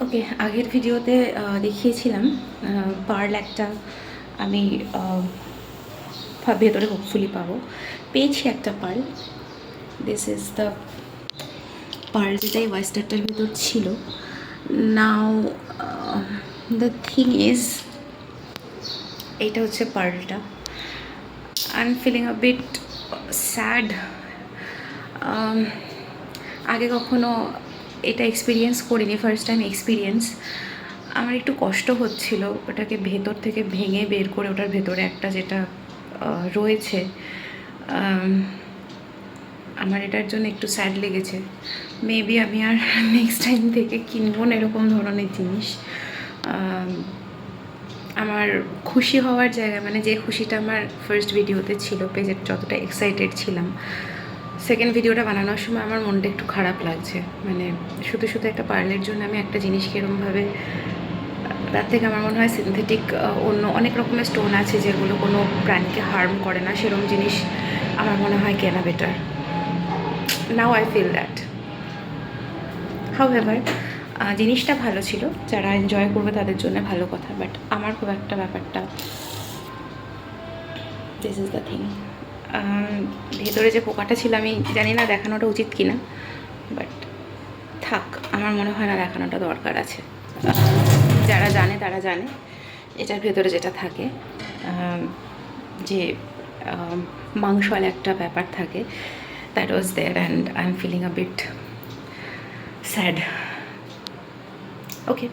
ওকে, আগের ভিডিওতে দেখিয়েছিলাম পার্ল একটা আমি ভেতরে হোপফুলি পাবো। পেয়েছি একটা pearl. This is the pearl, যেটাই ওয়েস্টারটার ভিতর ছিল। নাও দ্য থিং ইজ, এইটা হচ্ছে পার্লটা। I am feeling a bit sad. আগে কখনো এটা এক্সপিরিয়েন্স করিনি, ফার্স্ট টাইম এক্সপিরিয়েন্স। আমার একটু কষ্ট হচ্ছিল ওটাকে ভেতর থেকে ভেঙে বের করে, ওটার ভেতরে একটা যেটা রয়েছে, আমার এটার জন্য একটু স্যাড লেগেছে। মেবি আমি আর নেক্সট টাইম থেকে কিনবো না এরকম ধরনের জিনিস। আমার খুশি হওয়ার জায়গা, মানে যে খুশিটা আমার ফার্স্ট ভিডিওতে ছিল, পেজের যতটা এক্সাইটেড ছিলাম, সেকেন্ড ভিডিওটা বানানোর সময় আমার মনটা একটু খারাপ লাগছে। মানে শুধু শুধু একটা পার্লের জন্য আমি একটা জিনিসকে এরকমভাবে, তার থেকে আমার মনে হয় সিনথেটিক অন্য অনেক রকমের স্টোন আছে যেগুলো কোনো প্রাণীকে হার্ম করে না, সেরকম জিনিস আমার মনে হয় কেনা better. Now I feel that. However জিনিসটা ভালো ছিল, যারা এনজয় করবে তাদের জন্য ভালো কথা, বাট আমার খুব একটা ব্যাপারটা, দিস ইজ দ্য থিং। ভেতরে যে পোকাটা ছিল আমি জানি না দেখানোটা উচিত কিনা, বাট থাক, আমার মনে হয় না দেখানোটা দরকার আছে। যারা জানে তারা জানে এটার ভেতরে যেটা থাকে, যে মাংসওয়ালা একটা ব্যাপার থাকে, that was there and I am feeling a bit sad. Okay.